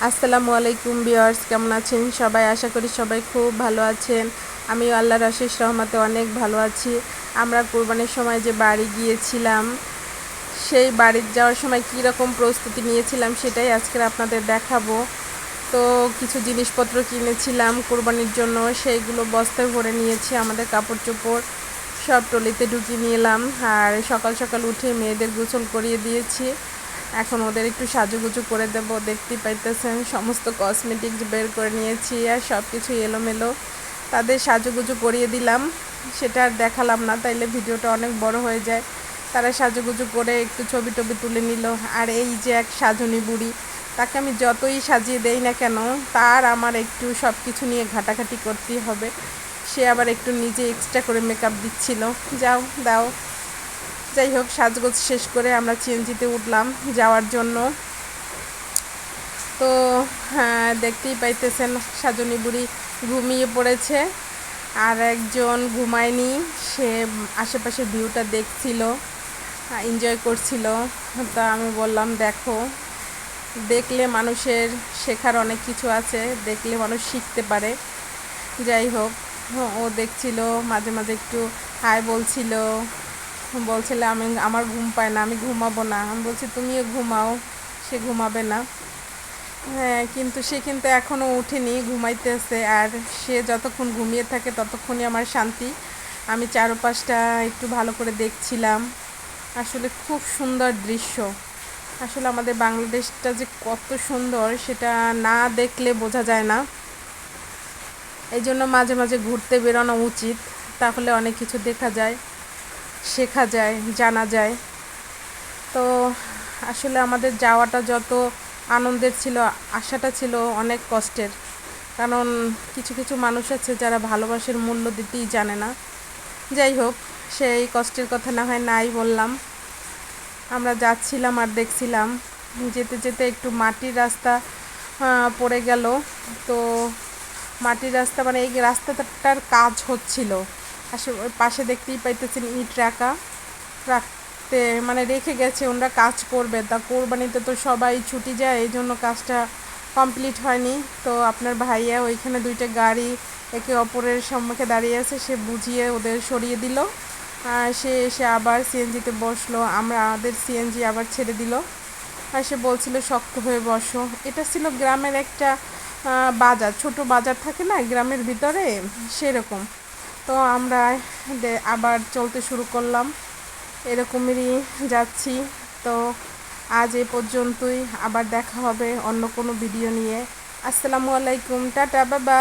আসসালামু আলাইকুম ভিউয়ার্স, কেমন আছেন সবাই? আশা করি সবাই খুব ভালো আছেন। আমিও আল্লাহর অশেষ রহমতে অনেক ভালো আছি। আমরা কোরবানির সময় যে বাড়ি গিয়েছিলাম, সেই বাড়ি যাওয়ার সময় কী রকম প্রস্তুতি নিয়েছিলাম সেটাই আজকে আপনাদের দেখাবো। তো কিছু জিনিসপত্র কিনেছিলাম কোরবানির জন্য, সেইগুলো বস্তায় ভরে নিয়েছি। আমাদের কাপড় চোপড় সব ট্রলিতে ঢুকিয়ে নিলাম। আর সকাল সকাল উঠে মেয়েদের গোসল করিয়ে দিয়েছি। এখন ওদের একটু সাজুগুজু করে দেব। দেখতেই পাইতেছেন সমস্ত কসমেটিক্স বের করে নিয়েছি আর সব কিছু এলোমেলো। তাদের সাজুগুজু করিয়ে দিলাম, সেটা আর দেখালাম না, তাইলে ভিডিওটা অনেক বড় হয়ে যায়। তারা সাজুগুজু করে একটু ছবি টবি তুলে নিল। আর এই যে এক সাজনী বুড়ি, তাকে আমি যতই সাজিয়ে দেই না কেন, তার আমার একটু সব কিছু নিয়ে ঘাটাঘাটি করতেই হবে। সে আবার একটু নিজে এক্সট্রা করে মেকআপ দিচ্ছিল। যাও দাও। যাই হোক, সাজগোজ শেষ করে আমরা সিএনজিতে উঠলাম যাওয়ার জন্য। তো হ্যাঁ, দেখতেই পাইতেছেন সাজনী বুড়ি ঘুমিয়ে পড়েছে, আর একজন ঘুমায়নি। সে আশেপাশের ভিউটা দেখছিল, এনজয় করছিল। তা আমি বললাম, দেখো, দেখলে মানুষের শেখার অনেক কিছু আছে, দেখলে মানুষ শিখতে পারে। যাই হোক, ও দেখছিল, মাঝে মাঝে একটু হাই বলছিল। আমি আমার ঘুম পায় না, আমি ঘুমাবো না। আমি বলছি তুমিও ঘুমাও। সে ঘুমাবে না। হ্যাঁ, কিন্তু সে কিন্তু এখনও উঠেনি, ঘুমাইতেছে। আর সে যতক্ষণ ঘুমিয়ে থাকে ততক্ষণই আমার শান্তি। আমি চারপাশটা একটু ভালো করে দেখছিলাম। আসলে খুব সুন্দর দৃশ্য। আসলে আমাদের বাংলাদেশটা যে কত সুন্দর সেটা না দেখলে বোঝা যায় না। এই জন্য মাঝে মাঝে ঘুরতে বেরোনো উচিত, তাহলে অনেক কিছু দেখা যায়, শেখা যায়, জানা যায়। তো আসলে আমাদের যাওয়াটা যত আনন্দের ছিল, আশাটা ছিল অনেক কষ্টের। কারণ কিছু কিছু মানুষ আছে যারা ভালোবাসার মূল্য দিতেই জানে না। যাই হোক, সেই কষ্টের কথা না হয় নাই বললাম। আমরা যাচ্ছিলাম আর দেখছিলাম, যেতে যেতে একটু মাটির রাস্তা পড়ে গেল। তো মাটির রাস্তা মানে এই রাস্তাটার কাজ হচ্ছিল। ওই পাশে দেখতেই পাইতেছেন ইট রাখতে মানে রেখে গেছে, ওনারা কাজ করবে। তা কোরবানিতে তো সবাই ছুটি যায়, এই জন্য কাজটা কমপ্লিট হয়নি। তো আপনার ভাইয়া ওইখানে দুইটা গাড়ি একে অপরের সম্মুখে দাঁড়িয়ে আছে, সে বুঝিয়ে ওদের সরিয়ে দিল। সে এসে আবার সিএনজিতে বসলো, আমাদের সিএনজি আবার ছেড়ে দিল। আর সে বলছিল শক্ত হয়ে বসো। এটা ছিল গ্রামের একটা বাজার, ছোট বাজার থাকে না গ্রামের ভিতরে, সেরকম। তো আমরা আবার চলতে শুরু করলাম, এরকমেরই যাচ্ছি। তো আজ এ পর্যন্তই, আবার দেখা হবে অন্য কোনো ভিডিও নিয়ে। আসসালামু আলাইকুম, টাটা, বাবা।